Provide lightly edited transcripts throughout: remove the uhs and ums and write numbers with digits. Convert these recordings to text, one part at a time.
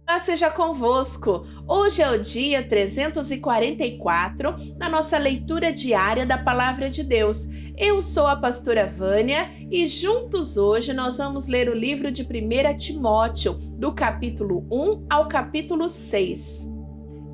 Paz seja convosco. Hoje é o dia 344 na nossa leitura diária da Palavra de Deus. Eu sou a pastora Vânia e juntos hoje nós vamos ler o livro de 1 Timóteo, do capítulo 1 ao capítulo 6.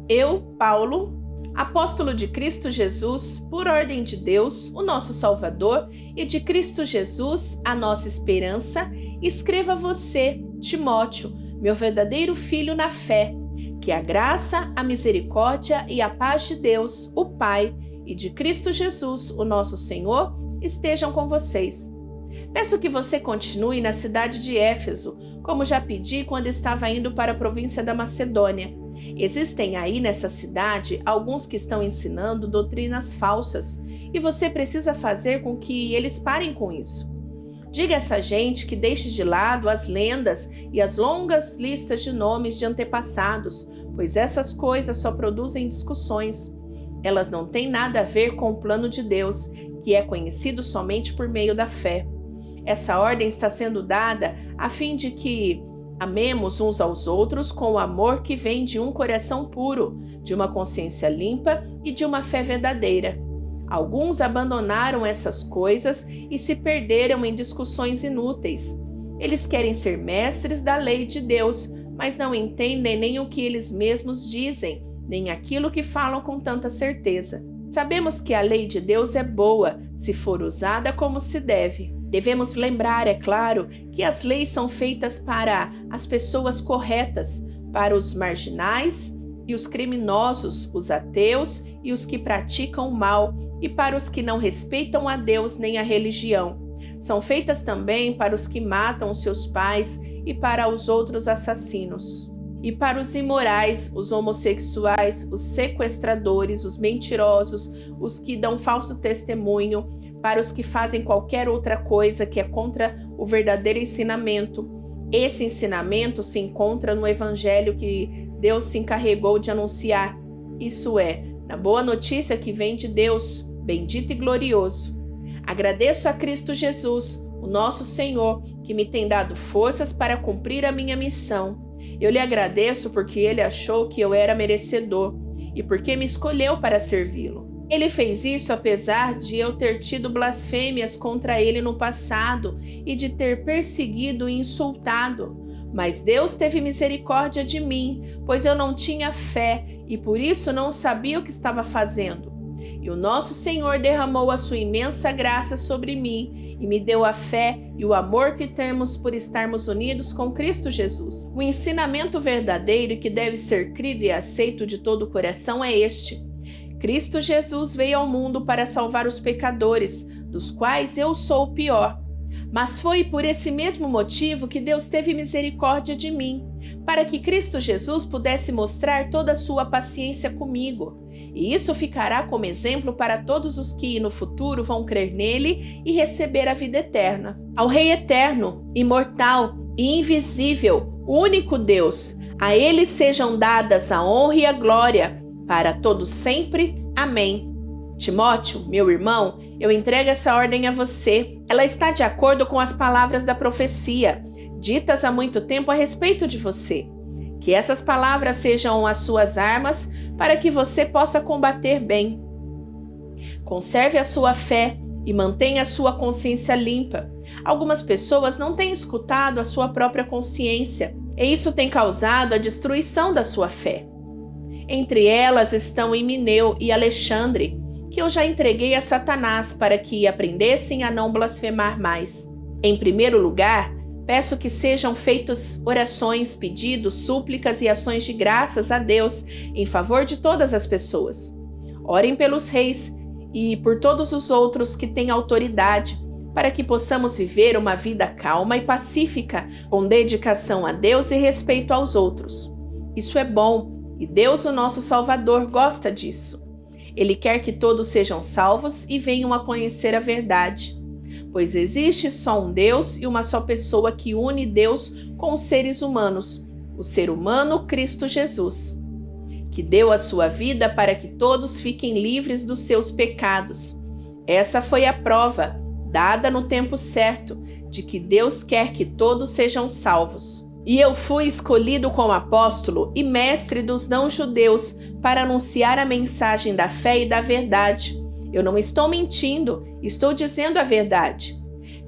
Eu, Paulo, apóstolo de Cristo Jesus, por ordem de Deus, o nosso Salvador, e de Cristo Jesus, a nossa esperança, escreva a você, Timóteo, meu verdadeiro filho na fé, que a graça, a misericórdia e a paz de Deus, o Pai, e de Cristo Jesus, o nosso Senhor, estejam com vocês. Peço que você continue na cidade de Éfeso, como já pedi quando estava indo para a província da Macedônia. Existem aí nessa cidade alguns que estão ensinando doutrinas falsas e você precisa fazer com que eles parem com isso. Diga a essa gente que deixe de lado as lendas e as longas listas de nomes de antepassados, pois essas coisas só produzem discussões. Elas não têm nada a ver com o plano de Deus, que é conhecido somente por meio da fé. Essa ordem está sendo dada a fim de que amemos uns aos outros com o amor que vem de um coração puro, de uma consciência limpa e de uma fé verdadeira. Alguns abandonaram essas coisas e se perderam em discussões inúteis. Eles querem ser mestres da lei de Deus, mas não entendem nem o que eles mesmos dizem, nem aquilo que falam com tanta certeza. Sabemos que a lei de Deus é boa, se for usada como se deve. Devemos lembrar, é claro, que as leis são feitas para as pessoas corretas, para os marginais e os criminosos, os ateus e os que praticam o mal, e para os que não respeitam a Deus nem a religião. São feitas também para os que matam os seus pais e para os outros assassinos. E para os imorais, os homossexuais, os sequestradores, os mentirosos, os que dão falso testemunho, para os que fazem qualquer outra coisa que é contra o verdadeiro ensinamento. Esse ensinamento se encontra no evangelho que Deus se encarregou de anunciar, isso é, na boa notícia que vem de Deus, bendito e glorioso. Agradeço a Cristo Jesus, o nosso Senhor, que me tem dado forças para cumprir a minha missão. Eu lhe agradeço porque ele achou que eu era merecedor e porque me escolheu para servi-lo. Ele fez isso apesar de eu ter tido blasfêmias contra ele no passado e de ter perseguido e insultado. Mas Deus teve misericórdia de mim, pois eu não tinha fé e por isso não sabia o que estava fazendo. E o nosso Senhor derramou a sua imensa graça sobre mim e me deu a fé e o amor que temos por estarmos unidos com Cristo Jesus. O ensinamento verdadeiro que deve ser crido e aceito de todo o coração é este: Cristo Jesus veio ao mundo para salvar os pecadores, dos quais eu sou o pior. Mas foi por esse mesmo motivo que Deus teve misericórdia de mim, para que Cristo Jesus pudesse mostrar toda a sua paciência comigo. E isso ficará como exemplo para todos os que no futuro vão crer nele e receber a vida eterna. Ao Rei eterno, imortal e invisível, o único Deus, a ele sejam dadas a honra e a glória, para todos sempre. Amém. Timóteo, meu irmão, eu entrego essa ordem a você. Ela está de acordo com as palavras da profecia, ditas há muito tempo a respeito de você. Que essas palavras sejam as suas armas para que você possa combater bem. Conserve a sua fé e mantenha a sua consciência limpa. Algumas pessoas não têm escutado a sua própria consciência, e isso tem causado a destruição da sua fé. Entre elas estão Himeneu e Alexandre, que eu já entreguei a Satanás para que aprendessem a não blasfemar mais. Em primeiro lugar, peço que sejam feitas orações, pedidos, súplicas e ações de graças a Deus em favor de todas as pessoas. Orem pelos reis e por todos os outros que têm autoridade, para que possamos viver uma vida calma e pacífica, com dedicação a Deus e respeito aos outros. Isso é bom e Deus, o nosso Salvador, gosta disso. Ele quer que todos sejam salvos e venham a conhecer a verdade, pois existe só um Deus e uma só pessoa que une Deus com os seres humanos, o ser humano Cristo Jesus, que deu a sua vida para que todos fiquem livres dos seus pecados. Essa foi a prova, dada no tempo certo, de que Deus quer que todos sejam salvos. E eu fui escolhido como apóstolo e mestre dos não-judeus para anunciar a mensagem da fé e da verdade. Eu não estou mentindo, estou dizendo a verdade.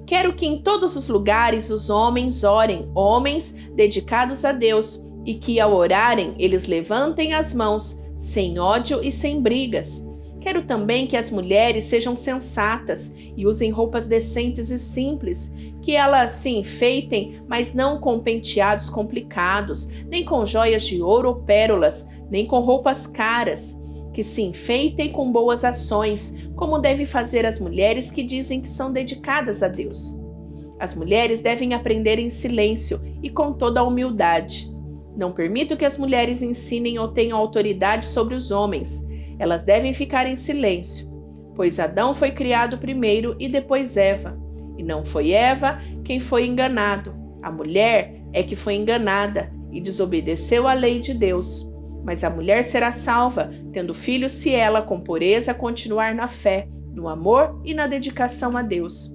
Quero que em todos os lugares os homens orem, homens dedicados a Deus, e que ao orarem eles levantem as mãos, sem ódio e sem brigas. Quero também que as mulheres sejam sensatas e usem roupas decentes e simples, que elas se enfeitem, mas não com penteados complicados, nem com joias de ouro ou pérolas, nem com roupas caras. Que se enfeitem com boas ações, como devem fazer as mulheres que dizem que são dedicadas a Deus. As mulheres devem aprender em silêncio e com toda a humildade. Não permito que as mulheres ensinem ou tenham autoridade sobre os homens. Elas devem ficar em silêncio, pois Adão foi criado primeiro e depois Eva. E não foi Eva quem foi enganado. A mulher é que foi enganada e desobedeceu à lei de Deus. Mas a mulher será salva, tendo filhos, se ela, com pureza, continuar na fé, no amor e na dedicação a Deus.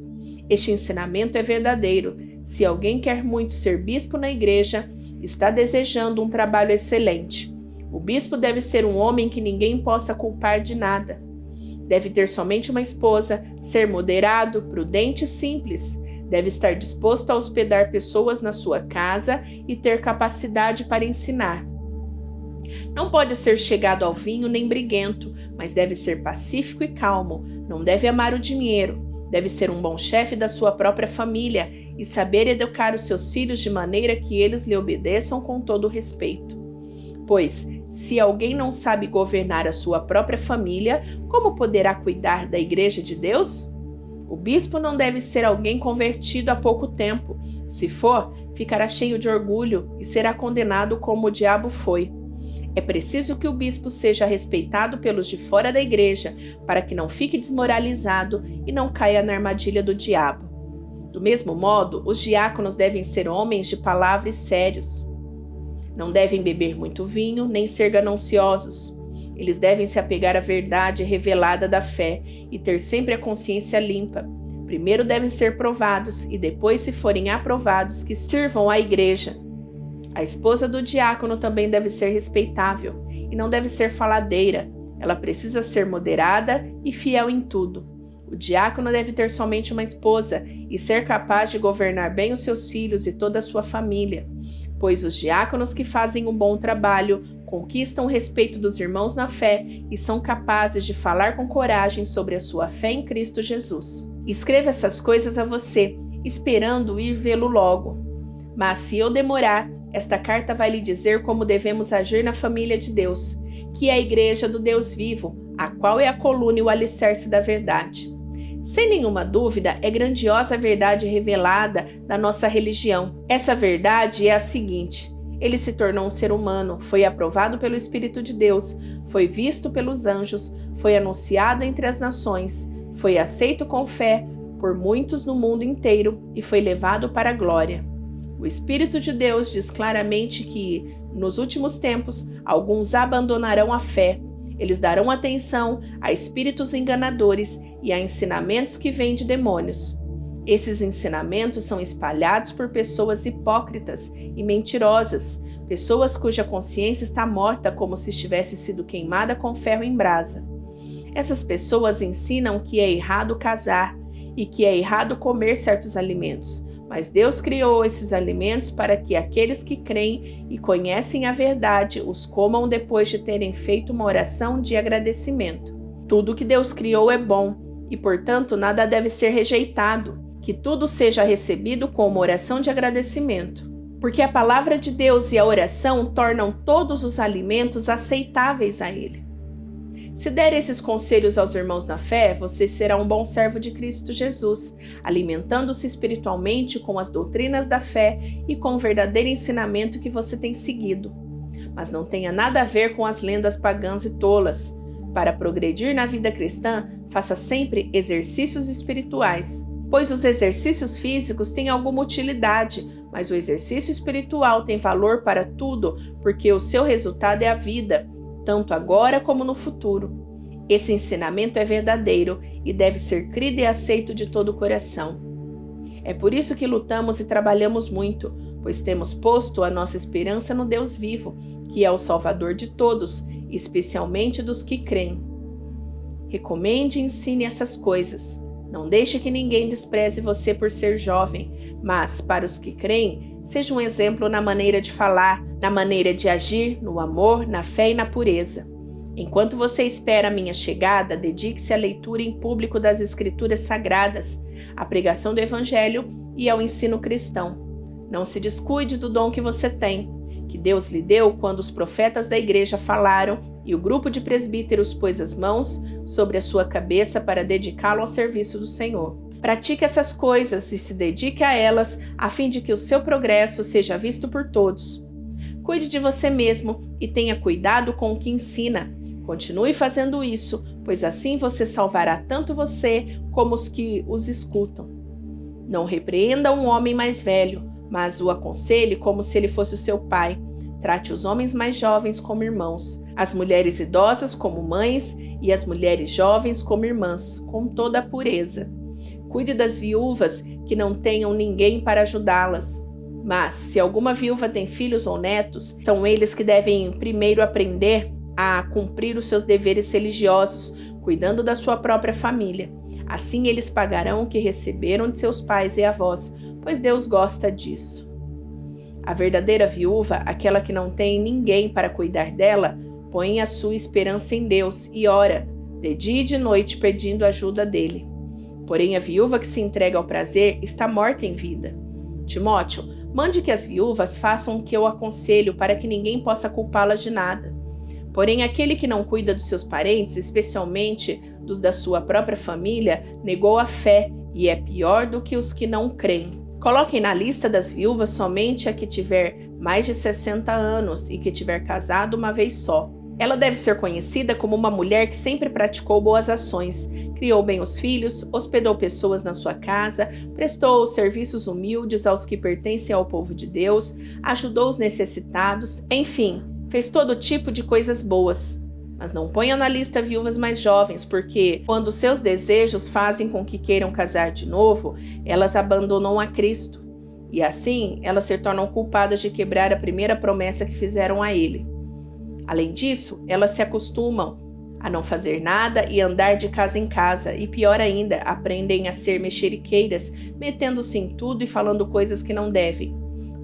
Este ensinamento é verdadeiro. Se alguém quer muito ser bispo na igreja, está desejando um trabalho excelente. O bispo deve ser um homem que ninguém possa culpar de nada. Deve ter somente uma esposa, ser moderado, prudente e simples. Deve estar disposto a hospedar pessoas na sua casa e ter capacidade para ensinar. Não pode ser chegado ao vinho nem briguento, mas deve ser pacífico e calmo. Não deve amar o dinheiro. Deve ser um bom chefe da sua própria família e saber educar os seus filhos de maneira que eles lhe obedeçam com todo respeito. Pois, se alguém não sabe governar a sua própria família, como poderá cuidar da igreja de Deus? O bispo não deve ser alguém convertido há pouco tempo. Se for, ficará cheio de orgulho e será condenado como o diabo foi. É preciso que o bispo seja respeitado pelos de fora da igreja, para que não fique desmoralizado e não caia na armadilha do diabo. Do mesmo modo, os diáconos devem ser homens de palavra e sérios. Não devem beber muito vinho, nem ser gananciosos. Eles devem se apegar à verdade revelada da fé e ter sempre a consciência limpa. Primeiro devem ser provados e depois, se forem aprovados, que sirvam à igreja. A esposa do diácono também deve ser respeitável e não deve ser faladeira. Ela precisa ser moderada e fiel em tudo. O diácono deve ter somente uma esposa e ser capaz de governar bem os seus filhos e toda a sua família, pois os diáconos que fazem um bom trabalho conquistam o respeito dos irmãos na fé e são capazes de falar com coragem sobre a sua fé em Cristo Jesus. Escreva essas coisas a você, esperando ir vê-lo logo. Mas se eu demorar, esta carta vai lhe dizer como devemos agir na família de Deus, que é a igreja do Deus vivo, a qual é a coluna e o alicerce da verdade. Sem nenhuma dúvida, é grandiosa a verdade revelada da nossa religião. Essa verdade é a seguinte: ele se tornou um ser humano, foi aprovado pelo Espírito de Deus, foi visto pelos anjos, foi anunciado entre as nações, foi aceito com fé por muitos no mundo inteiro e foi levado para a glória. O Espírito de Deus diz claramente que, nos últimos tempos, alguns abandonarão a fé. Eles darão atenção a espíritos enganadores e a ensinamentos que vêm de demônios. Esses ensinamentos são espalhados por pessoas hipócritas e mentirosas, pessoas cuja consciência está morta como se tivesse sido queimada com ferro em brasa. Essas pessoas ensinam que é errado casar e que é errado comer certos alimentos. Mas Deus criou esses alimentos para que aqueles que creem e conhecem a verdade os comam depois de terem feito uma oração de agradecimento. Tudo que Deus criou é bom e, portanto, nada deve ser rejeitado. Que tudo seja recebido com uma oração de agradecimento. Porque a palavra de Deus e a oração tornam todos os alimentos aceitáveis a Ele. Se der esses conselhos aos irmãos na fé, você será um bom servo de Cristo Jesus, alimentando-se espiritualmente com as doutrinas da fé e com o verdadeiro ensinamento que você tem seguido. Mas não tenha nada a ver com as lendas pagãs e tolas. Para progredir na vida cristã, faça sempre exercícios espirituais. Pois os exercícios físicos têm alguma utilidade, mas o exercício espiritual tem valor para tudo, porque o seu resultado é a vida, tanto agora como no futuro. Esse ensinamento é verdadeiro e deve ser crido e aceito de todo o coração. É por isso que lutamos e trabalhamos muito, pois temos posto a nossa esperança no Deus vivo, que é o Salvador de todos, especialmente dos que creem. Recomende e ensine essas coisas. Não deixe que ninguém despreze você por ser jovem, mas, para os que creem, seja um exemplo na maneira de falar, na maneira de agir, no amor, na fé e na pureza. Enquanto você espera a minha chegada, dedique-se à leitura em público das Escrituras Sagradas, à pregação do Evangelho e ao ensino cristão. Não se descuide do dom que você tem, que Deus lhe deu quando os profetas da igreja falaram e o grupo de presbíteros pôs as mãos sobre a sua cabeça para dedicá-lo ao serviço do Senhor. Pratique essas coisas e se dedique a elas, a fim de que o seu progresso seja visto por todos. Cuide de você mesmo e tenha cuidado com o que ensina. Continue fazendo isso, pois assim você salvará tanto você como os que os escutam. Não repreenda um homem mais velho, mas o aconselhe como se ele fosse o seu pai. Trate os homens mais jovens como irmãos, as mulheres idosas como mães e as mulheres jovens como irmãs, com toda a pureza. Cuide das viúvas que não tenham ninguém para ajudá-las. Mas, se alguma viúva tem filhos ou netos, são eles que devem primeiro aprender a cumprir os seus deveres religiosos, cuidando da sua própria família. Assim eles pagarão o que receberam de seus pais e avós, pois Deus gosta disso. A verdadeira viúva, aquela que não tem ninguém para cuidar dela, põe a sua esperança em Deus e ora, de dia e de noite, pedindo ajuda dele. Porém, a viúva que se entrega ao prazer está morta em vida. Timóteo, mande que as viúvas façam o que eu aconselho, para que ninguém possa culpá-las de nada. Porém, aquele que não cuida dos seus parentes, especialmente dos da sua própria família, negou a fé e é pior do que os que não creem. Coloquem na lista das viúvas somente a que tiver mais de 60 anos e que tiver casado uma vez só. Ela deve ser conhecida como uma mulher que sempre praticou boas ações, criou bem os filhos, hospedou pessoas na sua casa, prestou serviços humildes aos que pertencem ao povo de Deus, ajudou os necessitados, enfim, fez todo tipo de coisas boas. Mas não ponha na lista viúvas mais jovens, porque quando seus desejos fazem com que queiram casar de novo, elas abandonam a Cristo. E assim, elas se tornam culpadas de quebrar a primeira promessa que fizeram a Ele. Além disso, elas se acostumam a não fazer nada e andar de casa em casa, e pior ainda, aprendem a ser mexeriqueiras, metendo-se em tudo e falando coisas que não devem.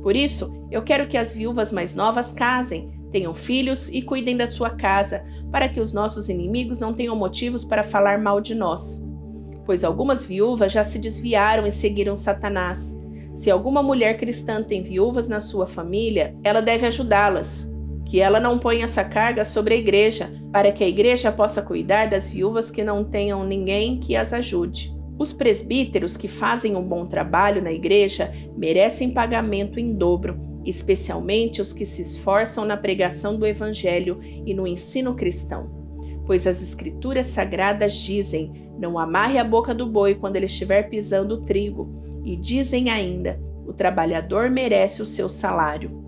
Por isso, eu quero que as viúvas mais novas casem, tenham filhos e cuidem da sua casa, para que os nossos inimigos não tenham motivos para falar mal de nós. Pois algumas viúvas já se desviaram e seguiram Satanás. Se alguma mulher cristã tem viúvas na sua família, ela deve ajudá-las. Que ela não ponha essa carga sobre a igreja, para que a igreja possa cuidar das viúvas que não tenham ninguém que as ajude. Os presbíteros que fazem um bom trabalho na igreja merecem pagamento em dobro, especialmente os que se esforçam na pregação do Evangelho e no ensino cristão. Pois as Escrituras Sagradas dizem, não amarre a boca do boi quando ele estiver pisando o trigo, e dizem ainda, o trabalhador merece o seu salário.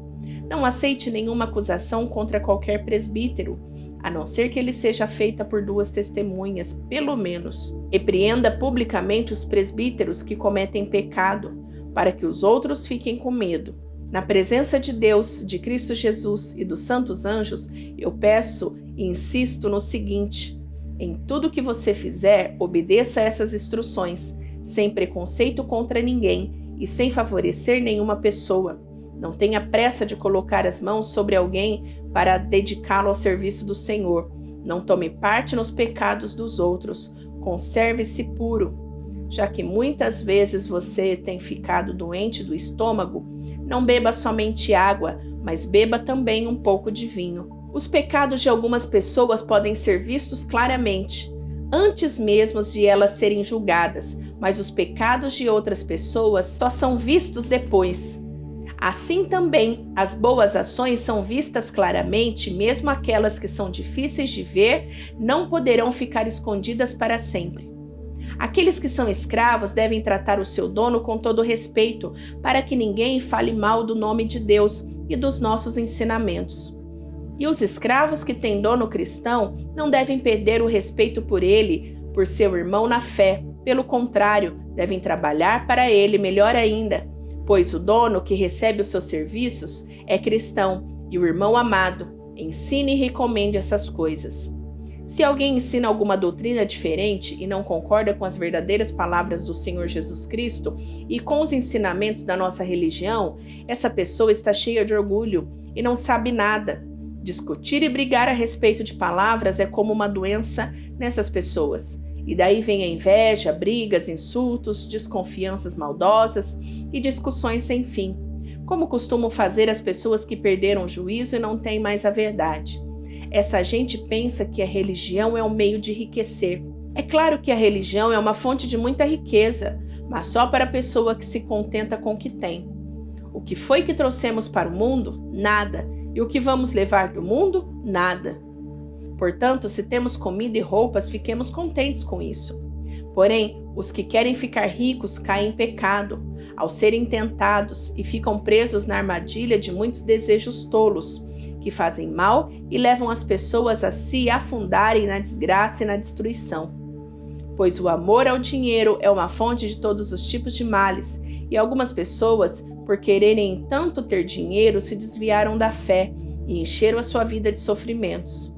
Não aceite nenhuma acusação contra qualquer presbítero, a não ser que ele seja feita por 2 testemunhas, pelo menos. Repreenda publicamente os presbíteros que cometem pecado, para que os outros fiquem com medo. Na presença de Deus, de Cristo Jesus e dos santos anjos, eu peço e insisto no seguinte: em tudo que você fizer, obedeça a essas instruções, sem preconceito contra ninguém e sem favorecer nenhuma pessoa. Não tenha pressa de colocar as mãos sobre alguém para dedicá-lo ao serviço do Senhor. Não tome parte nos pecados dos outros. Conserve-se puro. Já que muitas vezes você tem ficado doente do estômago, não beba somente água, mas beba também um pouco de vinho. Os pecados de algumas pessoas podem ser vistos claramente, antes mesmo de elas serem julgadas, mas os pecados de outras pessoas só são vistos depois. Assim também, as boas ações são vistas claramente, mesmo aquelas que são difíceis de ver, não poderão ficar escondidas para sempre. Aqueles que são escravos devem tratar o seu dono com todo respeito, para que ninguém fale mal do nome de Deus e dos nossos ensinamentos. E os escravos que têm dono cristão não devem perder o respeito por ele, por seu irmão na fé. Pelo contrário, devem trabalhar para ele, melhor ainda, pois o dono que recebe os seus serviços é cristão e o irmão amado. Ensine e recomende essas coisas. Se alguém ensina alguma doutrina diferente e não concorda com as verdadeiras palavras do Senhor Jesus Cristo e com os ensinamentos da nossa religião, essa pessoa está cheia de orgulho e não sabe nada. Discutir e brigar a respeito de palavras é como uma doença nessas pessoas. E daí vem a inveja, brigas, insultos, desconfianças maldosas e discussões sem fim, como costumam fazer as pessoas que perderam o juízo e não têm mais a verdade. Essa gente pensa que a religião é um meio de enriquecer. É claro que a religião é uma fonte de muita riqueza, mas só para a pessoa que se contenta com o que tem. O que foi que trouxemos para o mundo? Nada. E o que vamos levar do mundo? Nada. Portanto, se temos comida e roupas, fiquemos contentes com isso. Porém, os que querem ficar ricos caem em pecado, ao serem tentados e ficam presos na armadilha de muitos desejos tolos, que fazem mal e levam as pessoas a se afundarem na desgraça e na destruição. Pois o amor ao dinheiro é uma fonte de todos os tipos de males, e algumas pessoas, por quererem tanto ter dinheiro, se desviaram da fé e encheram a sua vida de sofrimentos.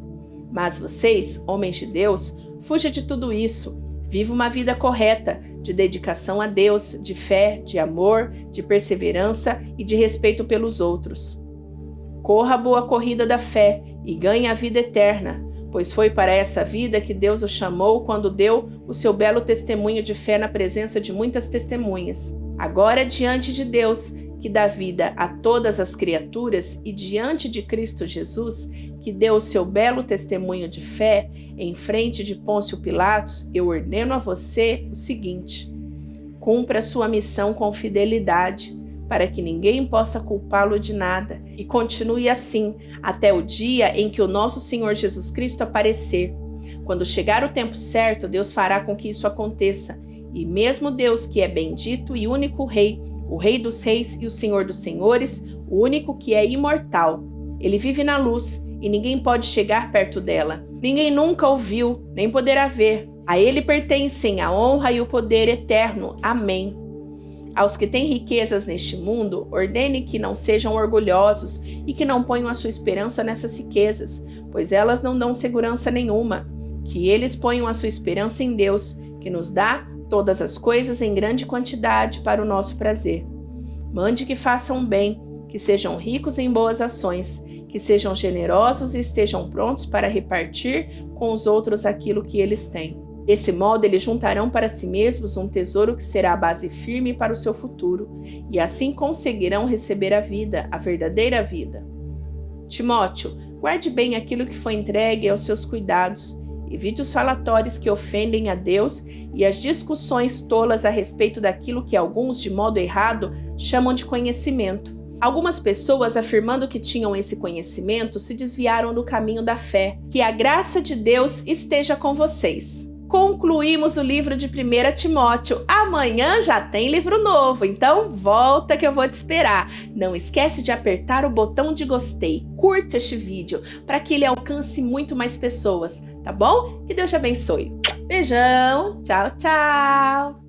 Mas vocês, homens de Deus, fujam de tudo isso. Viva uma vida correta, de dedicação a Deus, de fé, de amor, de perseverança e de respeito pelos outros. Corra a boa corrida da fé e ganhe a vida eterna, pois foi para essa vida que Deus o chamou quando deu o seu belo testemunho de fé na presença de muitas testemunhas. Agora, diante de Deus, que dá vida a todas as criaturas, e diante de Cristo Jesus, que deu o seu belo testemunho de fé, em frente de Pôncio Pilatos, eu ordeno a você o seguinte: cumpra sua missão com fidelidade, para que ninguém possa culpá-lo de nada, e continue assim até o dia em que o nosso Senhor Jesus Cristo aparecer. Quando chegar o tempo certo, Deus fará com que isso aconteça, e mesmo Deus, que é bendito e único Rei, o Rei dos Reis e o Senhor dos Senhores, o único que é imortal, ele vive na luz e ninguém pode chegar perto dela. Ninguém nunca ouviu, nem poderá ver. A ele pertencem a honra e o poder eterno. Amém. Aos que têm riquezas neste mundo, ordene que não sejam orgulhosos e que não ponham a sua esperança nessas riquezas, pois elas não dão segurança nenhuma. Que eles ponham a sua esperança em Deus, que nos dá todas as coisas em grande quantidade para o nosso prazer. Mande que façam bem, que sejam ricos em boas ações, que sejam generosos e estejam prontos para repartir com os outros aquilo que eles têm. Desse modo, eles juntarão para si mesmos um tesouro que será a base firme para o seu futuro, e assim conseguirão receber a vida, a verdadeira vida. Timóteo, guarde bem aquilo que foi entregue aos seus cuidados. Evite os falatórios que ofendem a Deus e as discussões tolas a respeito daquilo que alguns, de modo errado, chamam de conhecimento. Algumas pessoas, afirmando que tinham esse conhecimento, se desviaram do caminho da fé. Que a graça de Deus esteja com vocês. Concluímos o livro de 1 Timóteo. Amanhã já tem livro novo, então volta que eu vou te esperar. Não esquece de apertar o botão de gostei, curte este vídeo para que ele alcance muito mais pessoas, tá bom? Que Deus te abençoe. Beijão, tchau, tchau!